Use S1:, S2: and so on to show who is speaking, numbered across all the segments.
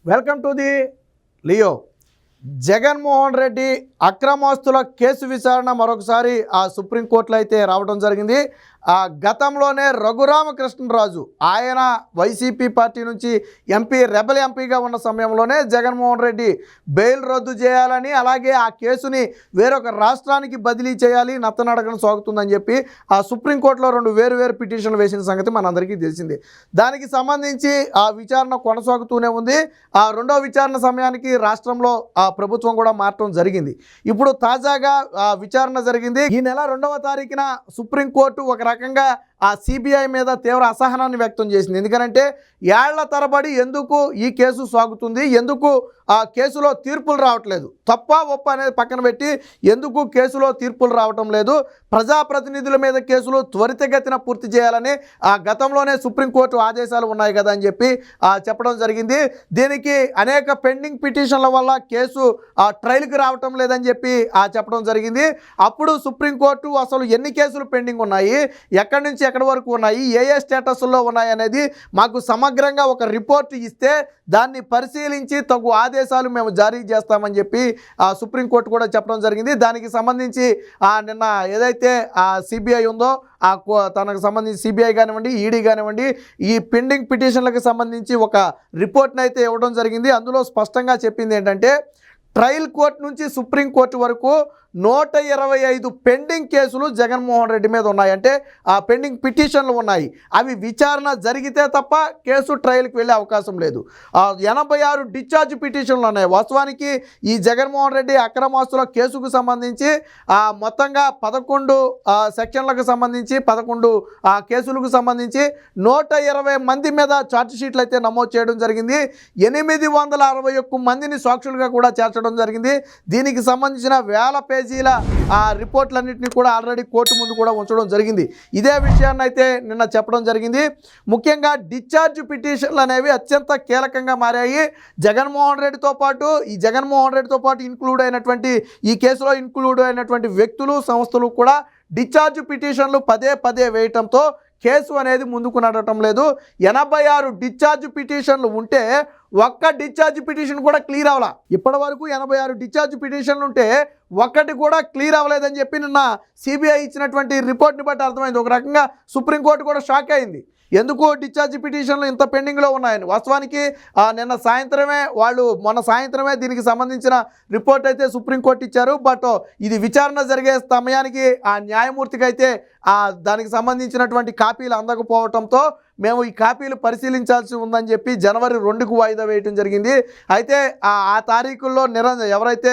S1: Welcome to the Leo. Jaganmohan Reddy అక్రమాస్తుల కేసు విచారణ మరొకసారి సుప్రీంకోర్టులో అయితే రావడం జరిగింది. గతంలోనే రఘురామకృష్ణరాజు ఆయన వైసీపీ పార్టీ నుంచి రెబల్ ఎంపీగా ఉన్న సమయంలోనే జగన్మోహన్ రెడ్డి బెయిల్ రద్దు చేయాలని, అలాగే ఆ కేసుని వేరొక రాష్ట్రానికి బదిలీ చేయాలి, నత్తనడకను సాగుతుందని చెప్పి సుప్రీంకోర్టులో రెండు వేరు పిటిషన్లు వేసిన సంగతి మనందరికీ తెలిసిందే. దానికి సంబంధించి విచారణ కొనసాగుతూనే ఉంది. రెండో విచారణ సమయానికి రాష్ట్రంలో ప్రభుత్వం కూడా మారటం జరిగింది. ఇప్పుడు తాజాగా విచారణ జరిగింది. ఈ నెల 2వ తారీఖున సుప్రీంకోర్టు ఒక రకంగా సిబిఐ మీద తీవ్ర అసహనాన్ని వ్యక్తం చేసింది. ఎందుకంటే ఏళ్ల తరబడి ఎందుకు ఈ కేసు సాగుతుంది, ఎందుకు కేసులో తీర్పులు రావట్లేదు, తప్ప ఒప్ప అనేది పక్కన పెట్టి ఎందుకు కేసులో తీర్పులు రావటం లేదు, ప్రజాప్రతినిధుల మీద కేసులు త్వరితగతిన పూర్తి చేయాలని గతంలోనే సుప్రీంకోర్టు ఆదేశాలు ఉన్నాయి కదా అని చెప్పి చెప్పడం జరిగింది. దీనికి అనేక పెండింగ్ పిటిషన్ల వల్ల కేసు ట్రయల్కి రావటం లేదని చెప్పి చెప్పడం జరిగింది. అప్పుడు సుప్రీంకోర్టు అసలు ఎన్ని కేసులు పెండింగ్ ఉన్నాయి, ఎక్కడి నుంచి ఎక్కడి వరకు ఉన్నాయి, ఏ స్టేటస్లో ఉన్నాయి అనేది మాకు సమగ్రంగా ఒక రిపోర్ట్ ఇస్తే దాన్ని పరిశీలించి తగు ఆదేశాలు మేము జారీ చేస్తామని చెప్పి సుప్రీంకోర్టు కూడా చెప్పడం జరిగింది. దానికి సంబంధించి నిన్న ఏదైతే సిబిఐ ఉందో తనకు సంబంధించి సిబిఐ కానివ్వండి, ఈడీ కానివ్వండి, ఈ పెండింగ్ పిటిషన్లకు సంబంధించి ఒక రిపోర్ట్ని అయితే ఇవ్వడం జరిగింది. అందులో స్పష్టంగా చెప్పింది ఏంటంటే, ట్రయల్ కోర్టు నుంచి సుప్రీంకోర్టు వరకు 125 పెండింగ్ కేసులు జగన్మోహన్ రెడ్డి మీద ఉన్నాయి. అంటే పెండింగ్ పిటిషన్లు ఉన్నాయి. అవి విచారణ జరిగితే తప్ప కేసు ట్రయల్కి వెళ్ళే అవకాశం లేదు. 86 డిశ్చార్జ్ పిటిషన్లు ఉన్నాయి. వాస్తవానికి ఈ జగన్మోహన్ రెడ్డి అక్రమాస్తుల కేసుకు సంబంధించి మొత్తంగా 11 సెక్షన్లకు సంబంధించి 11 కేసులకు సంబంధించి 120 మంది మీద ఛార్జ్ షీట్లు అయితే నమోదు చేయడం జరిగింది. 861 మందిని సాక్షులుగా కూడా చేర్చడం జరిగింది. దీనికి సంబంధించిన వేల పేజీల రిపోర్ట్లన్నింటినీ కూడా ఆల్రెడీ కోర్టు ముందు కూడా ఉంచడం జరిగింది. ఇదే విషయాన్ని అయితే నిన్న చెప్పడం జరిగింది. ముఖ్యంగా డిశ్చార్జ్ పిటిషన్లు అనేవి అత్యంత కీలకంగా మారాయి. జగన్మోహన్ రెడ్డితో పాటు ఇంక్లూడ్ అయినటువంటి ఈ కేసులో ఇంక్లూడ్ అయినటువంటి వ్యక్తులు, సంస్థలు కూడా డిశ్చార్జ్ పిటిషన్లు పదే వేయటంతో కేసు అనేది ముందుకు నడవటం లేదు. 86 డిశ్చార్జ్ పిటిషన్లు ఉంటే ఒక్క డిశ్చార్జ్ పిటిషన్ కూడా క్లియర్ అవ్వాల. ఇప్పటి వరకు 86 డిశ్చార్జ్ పిటిషన్లు ఉంటే ఒక్కటి కూడా క్లియర్ అవ్వలేదని చెప్పి నిన్న సిబిఐ ఇచ్చినటువంటి రిపోర్ట్ని బట్టి అర్థమైంది. ఒక రకంగా సుప్రీంకోర్టు కూడా షాక్ అయింది, ఎందుకు డిశ్చార్జ్ పిటిషన్లు ఇంత పెండింగ్లో ఉన్నాయని. వాస్తవానికి మొన్న సాయంత్రమే దీనికి సంబంధించిన రిపోర్ట్ అయితే సుప్రీంకోర్టు ఇచ్చారు. బట్ ఇది విచారణ జరిగే సమయానికి న్యాయమూర్తికి అయితే దానికి సంబంధించినటువంటి కాపీలు అందకపోవడంతో మేము ఈ కాపీలు పరిశీలించాల్సి ఉందని చెప్పి జనవరి 2కు వాయిదా వేయటం జరిగింది. అయితే ఆ తారీఖుల్లో ఎవరైతే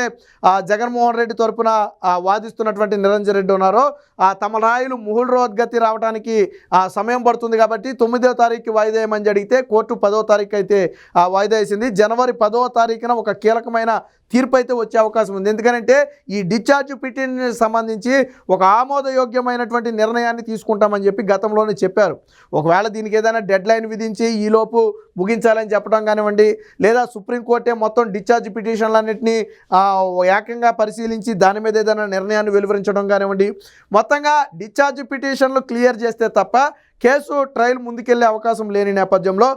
S1: జగన్మోహన్ రెడ్డి తరపున వాదిస్తున్నటువంటి నిరంజన్ రెడ్డి ఉన్నారో తమ రాయులు ముహుల్ రావడానికి సమయం పడుతుంది కాబట్టి 9వ తారీఖు వాయిదా వేయమని అడిగితే కోర్టు 10వ తారీఖు అయితే వాయిదా వేసింది. జనవరి 10వ తారీఖున ఒక కీలకమైన తీర్పు అయితే వచ్చే అవకాశం ఉంది. ఎందుకంటే ఈ డిశ్చార్జ్ పిటిషన్కి సంబంధించి ఒక ఆమోదయోగ్యమైనటువంటి నిర్ణయాన్ని తీసుకుంటామని చెప్పి గతంలోనే చెప్పారు. ఒకవేళ దీనికి ఏదైనా డెడ్ లైన్ విధించి ఈలోపు ముగించాలని చెప్పడం కానివ్వండి, లేదా సుప్రీంకోర్టే మొత్తం డిశ్చార్జ్ పిటిషన్లన్నింటినీ ఏకంగా పరిశీలించి దాని మీద ఏదైనా నిర్ణయాన్ని వెలువరించడం కానివ్వండి, మొత్తంగా డిశ్చార్జ్ పిటిషన్లు క్లియర్ చేస్తే తప్ప కేసు ట్రయల్ ముందుకెళ్లే అవకాశం లేని నేపథ్యంలో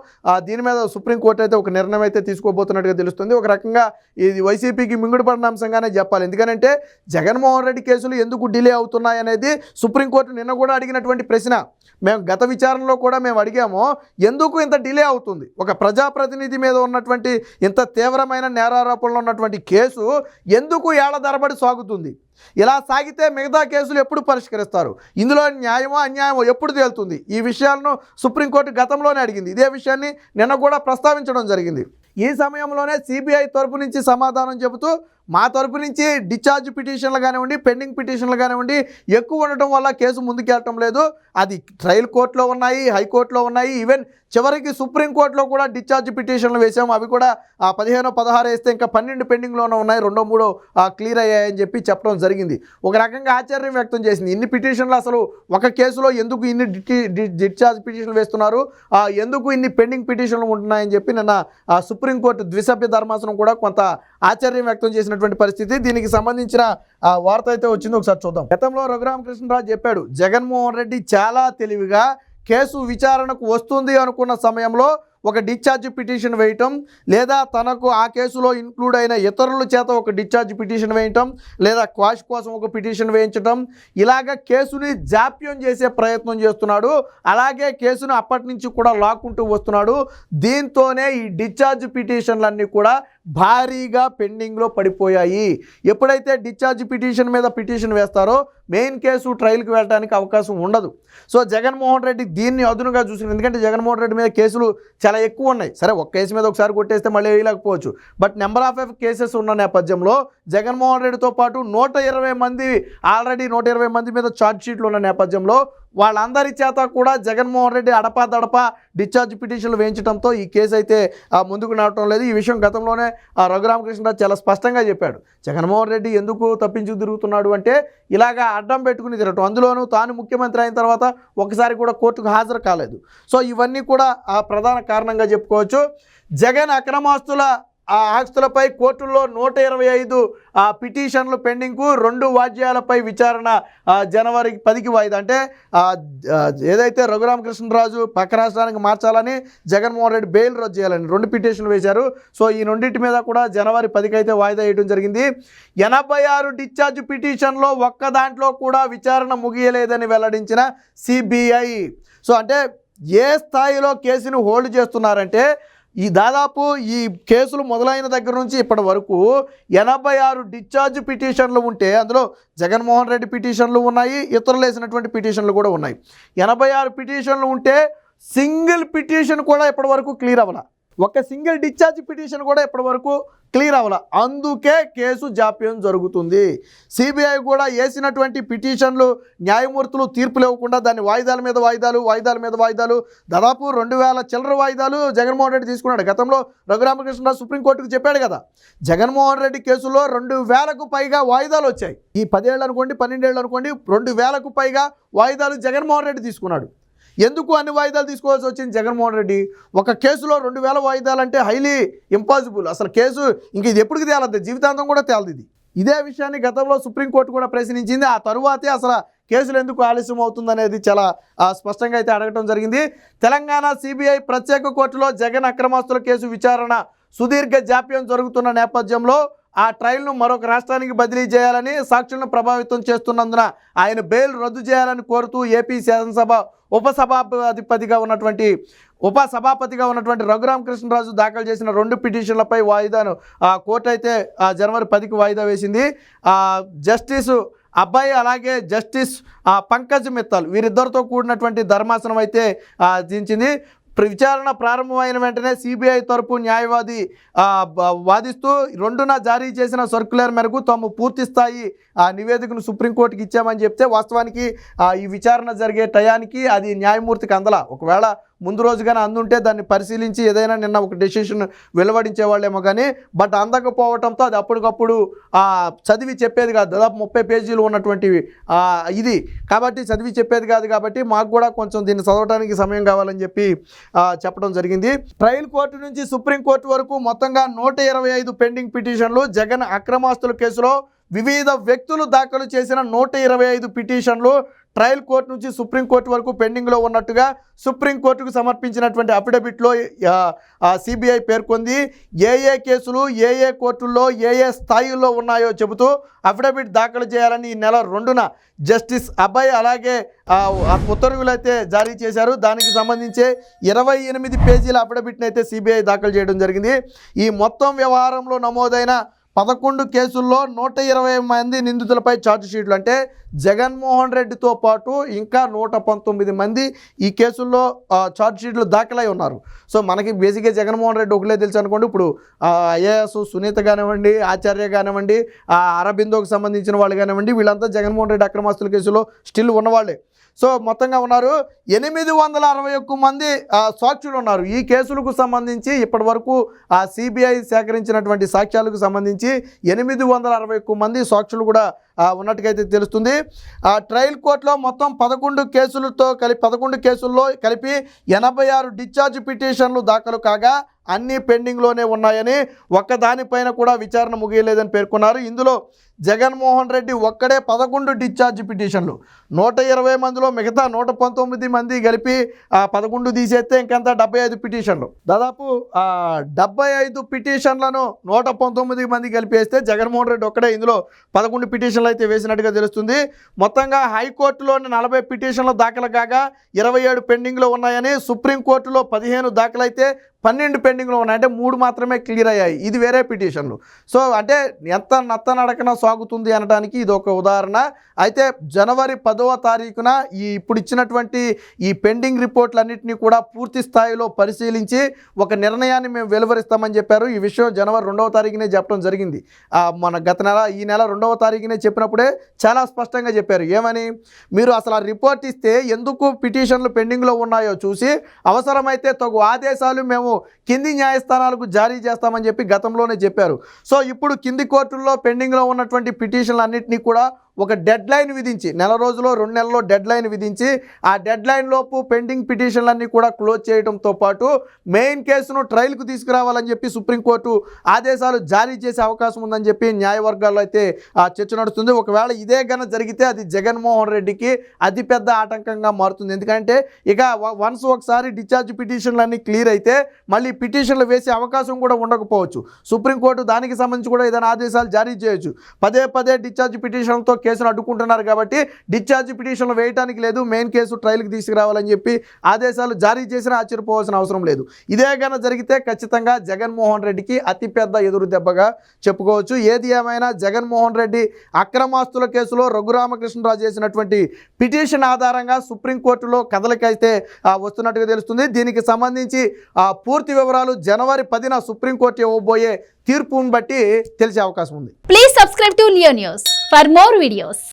S1: దీని మీద సుప్రీంకోర్టు అయితే ఒక నిర్ణయం అయితే తీసుకోబోతున్నట్టుగా తెలుస్తుంది. ఒక రకంగా ఇది వైసీపీకి మింగుడు పడిన అంశంగానే చెప్పాలి. ఎందుకంటే జగన్మోహన్ రెడ్డి కేసులు ఎందుకు డిలే అవుతున్నాయి అనేది సుప్రీంకోర్టు నిన్న కూడా అడిగినటువంటి ప్రశ్న. మేము గత విచారణలో కూడా మేము అడిగాము, ఎందుకు ఇంత డిలే అవుతుంది, ఒక ప్రజాప్రతినిధి మీద ఉన్నటువంటి ఇంత తీవ్రమైన నేరారోపణలు ఉన్నటువంటి కేసు ఎందుకు ఏళ్ల తరబడి సాగుతుంది, ఇలా సాగితే మిగతా కేసులు ఎప్పుడు పరిష్కరిస్తారు, ఇందులో న్యాయమో అన్యాయమో ఎప్పుడు తేలుతుంది, ఈ విషయాలను సుప్రీంకోర్టు గతంలోనే అడిగింది. ఇదే విషయాన్ని నిన్న కూడా ప్రస్తావించడం జరిగింది. ఈ సమయంలోనే సిబిఐ తరపు నుంచి సమాధానం చెబుతూ మా తరపు నుంచి డిశ్చార్జ్ పిటిషన్లు కానివ్వండి, పెండింగ్ పిటిషన్లు కానివ్వండి ఎక్కువ ఉండటం వల్ల కేసు ముందుకెళ్ళటం లేదు. అది ట్రయల్ కోర్టులో ఉన్నాయి, హైకోర్టులో ఉన్నాయి, ఈవెన్ చివరికి సుప్రీంకోర్టులో కూడా డిశ్చార్జ్ పిటిషన్లు వేసాము. అవి కూడా 15, 16 వేస్తే ఇంకా 12 పెండింగ్లోనే ఉన్నాయి, 2, 3 క్లియర్ అయ్యాయని చెప్పి చెప్పడం జరిగింది. ఒక రకంగా ఆశ్చర్యం వ్యక్తం చేసింది. ఇన్ని పిటిషన్లు అసలు ఒక కేసులో ఎందుకు ఇన్ని డిశ్చార్జ్ పిటిషన్లు వేస్తున్నారు, ఎందుకు ఇన్ని పెండింగ్ పిటిషన్లు ఉంటున్నాయని చెప్పి నిన్న సుప్రీంకోర్టు ద్విసభ్య ధర్మాసనం కూడా కొంత ఆశ్చర్యం వ్యక్తం చేసినటువంటి పరిస్థితి. దీనికి సంబంధించిన వార్త అయితే వచ్చింది, ఒకసారి చూద్దాం. గతంలో రఘురామకృష్ణరాజు చెప్పాడు, జగన్మోహన్ రెడ్డి చాలా తెలివిగా కేసు విచారణకు వస్తుంది అనుకున్న సమయంలో ఒక డిశ్చార్జ్ పిటిషన్ వేయటం, లేదా తనకు ఆ కేసులో ఇంక్లూడ్ అయిన ఇతరుల చేత ఒక డిశ్చార్జ్ పిటిషన్ వేయటం, లేదా క్వాష్ కోసం ఒక పిటిషన్ వేయించటం, ఇలాగ కేసుని జాప్యం చేసే ప్రయత్నం చేస్తున్నాడు. అలాగే కేసును అప్పటి నుంచి కూడా లాక్కుంటూ వస్తున్నాడు. దీంతోనే ఈ డిశ్చార్జ్ పిటిషన్లన్నీ కూడా భారీగా పెండింగ్లో పడిపోయాయి. ఎప్పుడైతే డిశ్చార్జ్ పిటిషన్ మీద పిటిషన్ వేస్తారో మెయిన్ కేసు ట్రయల్కి వెళ్ళడానికి అవకాశం ఉండదు. సో జగన్మోహన్ రెడ్డి దీన్ని అదునుగా చూసింది. ఎందుకంటే జగన్మోహన్ రెడ్డి మీద కేసులు చాలా ఎక్కువ ఉన్నాయి. సరే, ఒక కేసు మీద ఒకసారి కొట్టేస్తే మళ్ళీ వేయలేకపోవచ్చు. బట్ నెంబర్ ఆఫ్ కేసెస్ ఉన్న నేపథ్యంలో జగన్మోహన్ రెడ్డితో పాటు 120 మంది ఆల్రెడీ 120 మంది మీద ఛార్జ్ షీట్లు ఉన్న నేపథ్యంలో వాళ్ళందరి చేత కూడా జగన్మోహన్ రెడ్డి అడపా డిశ్చార్జ్ పిటిషన్లు వేయించడంతో ఈ కేసు అయితే ముందుకు నడవటం లేదు. ఈ విషయం గతంలోనే రఘురామకృష్ణరాజు చాలా స్పష్టంగా చెప్పాడు. జగన్మోహన్ రెడ్డి ఎందుకు తప్పించుకు తిరుగుతున్నాడు అంటే ఇలాగా అడ్డం పెట్టుకుని తిరగటం, అందులోనూ తాను ముఖ్యమంత్రి అయిన తర్వాత ఒకసారి కూడా కోర్టుకు హాజరు కాలేదు. సో ఇవన్నీ కూడా ప్రధాన కారణంగా చెప్పుకోవచ్చు. జగన్ అక్రమాస్తుల ఆస్తులపై కోర్టుల్లో 125 పిటిషన్లు పెండింగ్కు, 2 వాద్యాలపై విచారణ జనవరి 10కి వాయిదా. అంటే ఏదైతే రఘురామకృష్ణరాజు పక్క రాష్ట్రానికి మార్చాలని, జగన్మోహన్ రెడ్డి బెయిల్ రద్దు చేయాలని 2 పిటిషన్లు వేశారు. సో ఈ రెండింటి మీద కూడా జనవరి 10కి అయితే వాయిదా వేయడం జరిగింది. 86 డిశ్చార్జ్ పిటిషన్లో ఒక్క దాంట్లో కూడా విచారణ ముగియలేదని వెల్లడించిన సిబిఐ. సో అంటే ఏ స్థాయిలో కేసును హోల్డ్ చేస్తున్నారంటే ఈ దాదాపు ఈ కేసులు మొదలైన దగ్గర నుంచి ఇప్పటి వరకు 86 డిశ్చార్జ్ పిటిషన్లు ఉంటే అందులో జగన్మోహన్ రెడ్డి పిటిషన్లు ఉన్నాయి, ఇతరులు వేసినటువంటి పిటిషన్లు కూడా ఉన్నాయి. 86 పిటిషన్లు ఉంటే సింగిల్ పిటిషన్ కూడా ఇప్పటి వరకు క్లియర్ అవ్వాల. ఒక సింగిల్ డిశ్చార్జ్ పిటిషన్ కూడా ఇప్పటి వరకు క్లియర్ అవ్వాల. అందుకే కేసు జాప్యం జరుగుతుంది. సిబిఐ కూడా వేసినటువంటి పిటిషన్లు న్యాయమూర్తులు తీర్పులు ఇవ్వకుండా దాన్ని వాయిదాల మీద వాయిదాలు దాదాపు 2000 చిల్లర వాయిదాలు జగన్మోహన్ రెడ్డి తీసుకున్నాడు. గతంలో రఘురామకృష్ణరాజు సుప్రీంకోర్టుకు చెప్పాడు కదా, జగన్మోహన్ రెడ్డి కేసులో 2000కు పైగా వాయిదాలు వచ్చాయి. ఈ 10 ఏళ్ళు అనుకోండి, 12 ఏళ్ళు అనుకోండి, 2000కు పైగా వాయిదాలు జగన్మోహన్ రెడ్డి తీసుకున్నాడు. ఎందుకు అన్ని వాయిదాలు తీసుకోవాల్సి వచ్చింది జగన్మోహన్ రెడ్డి? ఒక కేసులో 2000 వాయిదాలు అంటే హైలీ ఇంపాసిబుల్. అసలు కేసు ఇంక ఇది ఎప్పటికి తేలద్దు, జీవితాంతం కూడా తేలదు ఇది. ఇదే విషయాన్ని గతంలో సుప్రీంకోర్టు కూడా ప్రశ్నించింది. ఆ తరువాతే అసలు కేసులు ఎందుకు ఆలస్యం అవుతుందనేది చాలా స్పష్టంగా అయితే అడగటం జరిగింది. తెలంగాణ సిబిఐ ప్రత్యేక కోర్టులో జగన్ అక్రమాస్తుల కేసు విచారణ సుదీర్ఘ జాప్యం జరుగుతున్న నేపథ్యంలో ఆ ట్రయల్ను మరొక రాష్ట్రానికి బదిలీ చేయాలని, సాక్షులను ప్రభావితం చేస్తున్నందున ఆయన బెయిల్ రద్దు చేయాలని కోరుతూ ఏపీ శాసనసభ ఉపసభాపతిగా ఉన్నటువంటి రఘురామకృష్ణరాజు దాఖలు చేసిన 2 పిటిషన్లపై వాయిదాను కోర్టు అయితే జనవరి 10కి వాయిదా వేసింది. జస్టిస్ అబ్బాయి అలాగే జస్టిస్ పంకజ్ మిత్తల్ వీరిద్దరితో కూడినటువంటి ధర్మాసనం అయితే దించింది. విచారణ ప్రారంభమైన వెంటనే సిబిఐ తరపు న్యాయవాది వాదిస్తూ 2న జారీ చేసిన సర్క్యులర్ మేరకు తాము పూర్తి స్థాయి నివేదికను సుప్రీంకోర్టుకి ఇచ్చామని చెప్తే, వాస్తవానికి ఈ విచారణ జరిగే టయానికి అది న్యాయమూర్తికి అందల. ఒకవేళ ముందు రోజుగానే అందుంటే దాన్ని పరిశీలించి ఏదైనా నిన్న ఒక డెసిషన్ వెలువడించే వాళ్ళేమో కానీ, బట్ అందకపోవడంతో అది అప్పటికప్పుడు చదివి చెప్పేది కాదు. దాదాపు 30 పేజీలు ఉన్నటువంటివి ఇది కాబట్టి చదివి చెప్పేది కాదు. కాబట్టి మాకు కూడా కొంచెం దీన్ని చదవడానికి సమయం కావాలని చెప్పి చెప్పడం జరిగింది. ట్రయల్ కోర్టు నుంచి సుప్రీంకోర్టు వరకు మొత్తంగా 125 పెండింగ్ పిటిషన్లు. జగన్ అక్రమాస్తుల కేసులో వివిధ వ్యక్తులు దాఖలు చేసిన 125 పిటిషన్లు ట్రయల్ కోర్టు నుంచి సుప్రీంకోర్టు వరకు పెండింగ్లో ఉన్నట్టుగా సుప్రీంకోర్టుకు సమర్పించినటువంటి అఫిడవిట్లో సిబిఐ పేర్కొంది. ఏ కేసులు ఏ కోర్టుల్లో ఏ స్థాయిల్లో ఉన్నాయో చెబుతూ అఫిడవిట్ దాఖలు చేయాలని ఈ నెల 2న జస్టిస్ అభయ్ అలాగే ఉత్తర్వులు అయితే జారీ చేశారు. దానికి సంబంధించి 28 పేజీల అఫిడవిట్ని అయితే సిబిఐ దాఖలు చేయడం జరిగింది. ఈ మొత్తం వ్యవహారంలో నమోదైన 11 కేసుల్లో 120 మంది నిందితులపై ఛార్జ్ షీట్లు. అంటే జగన్మోహన్ రెడ్డితో పాటు ఇంకా 119 మంది ఈ కేసుల్లో ఛార్జ్ షీట్లు దాఖలై ఉన్నారు. సో మనకి బేసిక్గా జగన్మోహన్ రెడ్డి ఒకలే తెలుసు అనుకోండి. ఇప్పుడు ఐఏఎస్ సునీత కానివ్వండి, ఆచార్య కానివ్వండి, అరబిందోకి సంబంధించిన వాళ్ళు కానివ్వండి, వీళ్ళంతా జగన్మోహన్ రెడ్డి అక్రమాస్తుల కేసులో స్టిల్ ఉన్నవాళ్ళే. సో మొత్తంగా ఉన్నారు 861 మంది సాక్షులు ఉన్నారు. ఈ కేసులకు సంబంధించి ఇప్పటి వరకు సిబిఐ సేకరించినటువంటి సాక్ష్యాలకు సంబంధించి 861 మంది సాక్షులు కూడా ఉన్నట్టుగైతే తెలుస్తుంది. ట్రయల్ కోర్టులో మొత్తం 11 కేసుల్లో కలిపి 86 డిశ్చార్జ్ పిటిషన్లు దాఖలు కాగా అన్నీ పెండింగ్లోనే ఉన్నాయని, ఒక్కదానిపైన కూడా విచారణ ముగియలేదని పేర్కొన్నారు. ఇందులో జగన్మోహన్ రెడ్డి ఒక్కడే 11 డిశ్చార్జ్ పిటిషన్లు, 120 మందిలో మిగతా 119 మంది కలిపి 11 తీసేస్తే ఇంకంత 75 పిటిషన్లు, దాదాపు 75 పిటిషన్లను 119 మంది కలిపేస్తే జగన్మోహన్ రెడ్డి ఒక్కడే ఇందులో 11 పిటిషన్లు అయితే వేసినట్టుగా తెలుస్తుంది. మొత్తంగా హైకోర్టులోని 40 పిటిషన్లు దాఖలు కాగా 27 పెండింగ్లో ఉన్నాయని, సుప్రీంకోర్టులో 15 దాఖలైతే 12 పెండింగ్లో ఉన్నాయి. అంటే 3 మాత్రమే క్లియర్ అయ్యాయి. ఇది వేరే పిటిషన్లు. సో అంటే ఎంత నత్తనడకన సాగుతుంది అనడానికి ఇది ఒక ఉదాహరణ. అయితే జనవరి 10వ తారీఖున ఇప్పుడు ఇచ్చినటువంటి ఈ పెండింగ్ రిపోర్ట్లన్నింటినీ కూడా పూర్తి స్థాయిలో పరిశీలించి ఒక నిర్ణయాన్ని మేము వెలువరిస్తామని చెప్పారు. ఈ విషయం జనవరి 2వ తారీఖునే చెప్పడం జరిగింది. మన గత నెల ఈ నెల 2వ తారీఖునే చెప్పినప్పుడే చాలా స్పష్టంగా చెప్పారు. ఏమని, మీరు అసలు ఆ రిపోర్ట్ ఇస్తే ఎందుకు పిటిషన్లు పెండింగ్లో ఉన్నాయో చూసి అవసరమైతే తగు ఆదేశాలు మేము కింది న్యాయస్థానాలకు జారీ చేస్తామని చెప్పి గతంలోనే చెప్పారు. సో ఇప్పుడు కింది కోర్టుల్లో పెండింగ్లో ఉన్నటువంటి పిటిషన్లు అన్నింటినీ కూడా ఒక డెడ్ లైన్ విధించి, నెల రోజులో 2 నెలల్లో డెడ్ లైన్ విధించి ఆ డెడ్ లైన్ లోపు పెండింగ్ పిటిషన్లన్నీ కూడా క్లోజ్ చేయడంతో పాటు మెయిన్ కేసును ట్రయల్కు తీసుకురావాలని చెప్పి సుప్రీంకోర్టు ఆదేశాలు జారీ చేసే అవకాశం ఉందని చెప్పి న్యాయవర్గాల్లో అయితే చర్చ నడుస్తుంది. ఒకవేళ ఇదే గన జరిగితే అది జగన్మోహన్ రెడ్డికి అతిపెద్ద ఆటంకంగా మారుతుంది. ఎందుకంటే ఇక వన్స్ ఒకసారి డిశ్చార్జ్ పిటిషన్లన్నీ క్లియర్ అయితే మళ్ళీ పిటిషన్లు వేసే అవకాశం కూడా ఉండకపోవచ్చు. సుప్రీంకోర్టు దానికి సంబంధించి కూడా ఏదైనా ఆదేశాలు జారీ చేయొచ్చు. పదే డిశ్చార్జ్ పిటిషన్లతో కేసును అడ్డుకుంటున్నారు కాబట్టి డిశ్చార్జ్ పిటిషన్లు వేయడానికి లేదు, మెయిన్ కేసు ట్రయల్కి తీసుకురావాలని చెప్పి ఆదేశాలు జారీ చేసినా ఆశ్చర్యపోవాల్సిన అవసరం లేదు. ఇదే కన్నా జరిగితే ఖచ్చితంగా జగన్మోహన్ రెడ్డికి అతిపెద్ద ఎదురు దెబ్బగా చెప్పుకోవచ్చు. ఏది ఏమైనా జగన్మోహన్ రెడ్డి అక్రమాస్తుల కేసులో రఘురామకృష్ణరాజు చేసినటువంటి పిటిషన్ ఆధారంగా సుప్రీంకోర్టులో కదలికైతే వస్తున్నట్టుగా తెలుస్తుంది. దీనికి సంబంధించి పూర్తి వివరాలు జనవరి 10న సుప్రీంకోర్టు ఇవ్వబోయే తీర్పును బట్టి తెలిసే అవకాశం ఉంది.
S2: Please subscribe to Leo news for more videos.